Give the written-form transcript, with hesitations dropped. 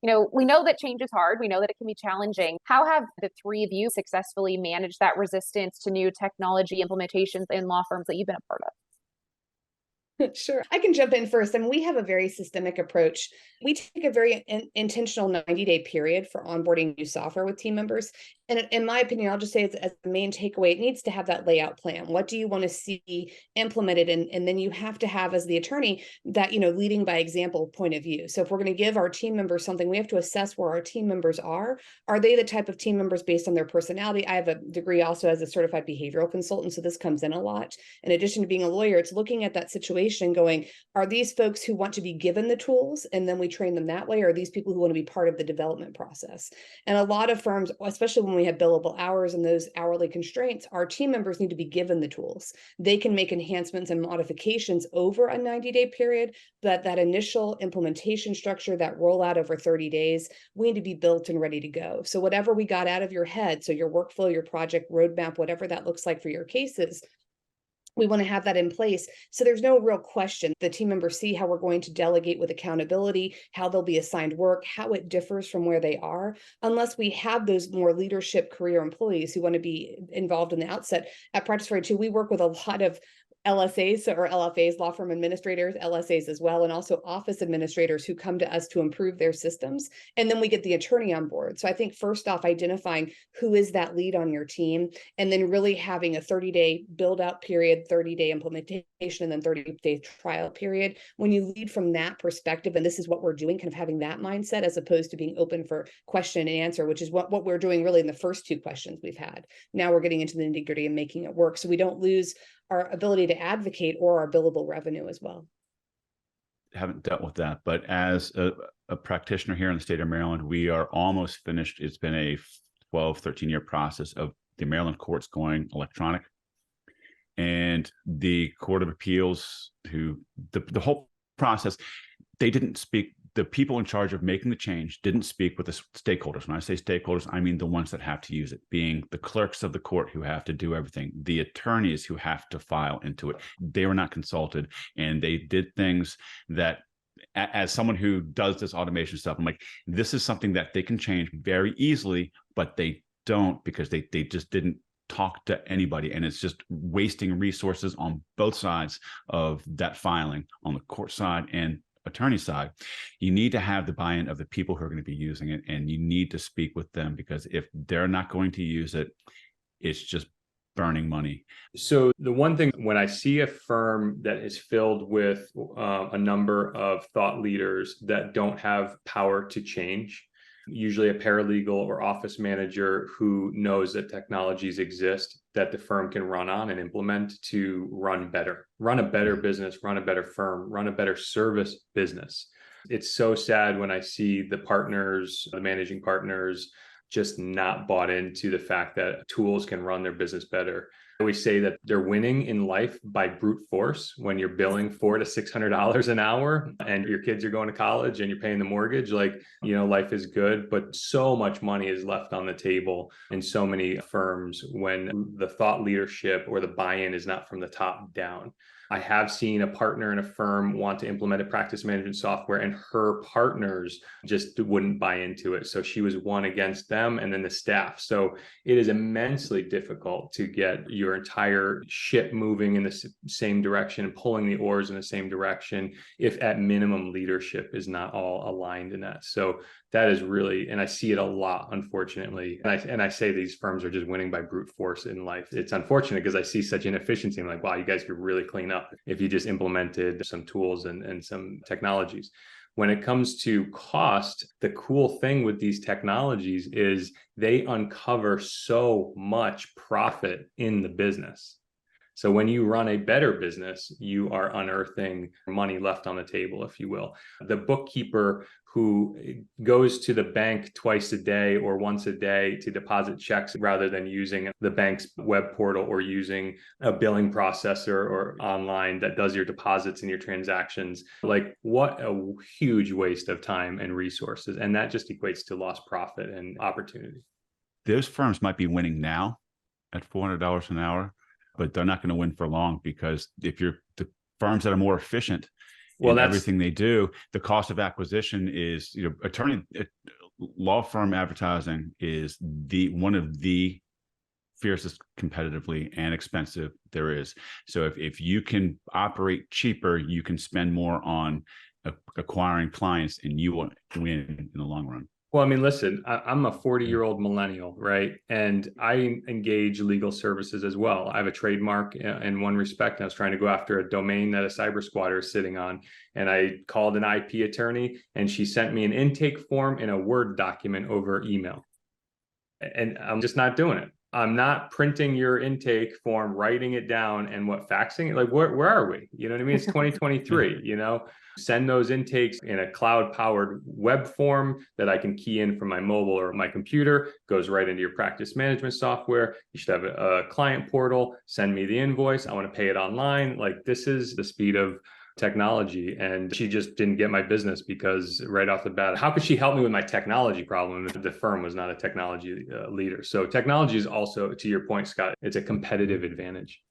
We know that change is hard. We know that it can be challenging. How have the three of you successfully managed that resistance to new technology implementations in law firms that you've been a part of? Sure. I can jump in first. And we have a very systemic approach. We take a very intentional 90-day period for onboarding new software with team members. And in my opinion, I'll just say as the main takeaway, it needs to have that layout plan. What do you want to see implemented? And then you have to have, as the attorney, that, leading by example point of view. So if we're going to give our team members something, we have to assess where our team members are. Are they the type of team members based on their personality? I have a degree also as a certified behavioral consultant, so this comes in a lot. In addition to being a lawyer, it's looking at that situation going, are these folks who want to be given the tools and then we train them that way? Or are these people who want to be part of the development process? And a lot of firms, especially when we have billable hours and those hourly constraints, our team members need to be given the tools. They can make enhancements and modifications over a 90-day period, but that initial implementation structure, that rollout over 30 days, we need to be built and ready to go. So whatever we got out of your head, so your workflow, your project roadmap, whatever that looks like for your cases, we want to have that in place. So there's no real question. The team members see how we're going to delegate with accountability, how they'll be assigned work, how it differs from where they are, unless we have those more leadership career employees who want to be involved in the outset. At Practice 42, we work with a lot of LSAs or LFAs, law firm administrators, LSAs as well, and also office administrators who come to us to improve their systems. And then we get the attorney on board. So I think first off, identifying who is that lead on your team, and then really having a 30-day build out period, 30-day implementation, and then 30-day trial period. When you lead from that perspective, and this is what we're doing, kind of having that mindset as opposed to being open for question and answer, which is what we're doing really in the first two questions we've had. Now we're getting into the nitty-gritty and making it work so we don't lose our ability to advocate or our billable revenue as well. Haven't dealt with that, but as a practitioner here in the state of Maryland, we are almost finished. It's been a 12, 13-year process of the Maryland courts going electronic. And the Court of Appeals, the whole process, they didn't speak. The people in charge of making the change didn't speak with the stakeholders. When I say stakeholders, I mean the ones that have to use it, being the clerks of the court who have to do everything, the attorneys who have to file into it. They were not consulted, and they did things that, as someone who does this automation stuff, I'm like, this is something that they can change very easily, but they don't, because they just didn't talk to anybody, and it's just wasting resources on both sides of that filing, on the court side and attorney side. You need to have the buy-in of the people who are going to be using it, and you need to speak with them, because if they're not going to use it, it's just burning money. So the one thing, when I see a firm that is filled with a number of thought leaders that don't have power to change, usually a paralegal or office manager who knows that technologies exist that the firm can run on and implement to run a better business, run a better firm, run a better service business. It's so sad when I see the partners, the managing partners, just not bought into the fact that tools can run their business better. I always say that they're winning in life by brute force. When you're billing $400 to $600 an hour and your kids are going to college and you're paying the mortgage, life is good, but so much money is left on the table in so many firms when the thought leadership or the buy-in is not from the top down. I have seen a partner in a firm want to implement a practice management software, and her partners just wouldn't buy into it. So she was one against them and then the staff. So it is immensely difficult to get your entire ship moving in the same direction and pulling the oars in the same direction if at minimum leadership is not all aligned in that. So that is really, and I see it a lot, unfortunately. And I say these firms are just winning by brute force in life. It's unfortunate because I see such inefficiency. I'm like, wow, you guys could really clean up if you just implemented some tools and some technologies. When it comes to cost, the cool thing with these technologies is they uncover so much profit in the business. So when you run a better business, you are unearthing money left on the table, if you will. The bookkeeper who goes to the bank twice a day or once a day to deposit checks rather than using the bank's web portal or using a billing processor or online that does your deposits and your transactions, like what a huge waste of time and resources. And that just equates to lost profit and opportunity. Those firms might be winning now at $400 an hour, but they're not going to win for long, because if you're the firms that are more efficient, in everything they do. The cost of acquisition is, law firm advertising is one of the fiercest competitively and expensive there is. So if you can operate cheaper, you can spend more on acquiring clients, and you will win in the long run. Well, I mean, listen, I'm a 40-year-old millennial, right? And I engage legal services as well. I have a trademark in one respect, and I was trying to go after a domain that a cyber squatter is sitting on. And I called an IP attorney, and she sent me an intake form in a Word document over email. And I'm just not doing it. I'm not printing your intake form, writing it down, and faxing it. Like, where are we? You know what I mean? It's 2023, Send those intakes in a cloud-powered web form that I can key in from my mobile or my computer, goes right into your practice management software. You should have a client portal, send me the invoice. I want to pay it online. Like, this is the speed of technology. And she just didn't get my business because right off the bat, how could she help me with my technology problem if the firm was not a technology leader? So technology is also, to your point, Scott, it's a competitive advantage.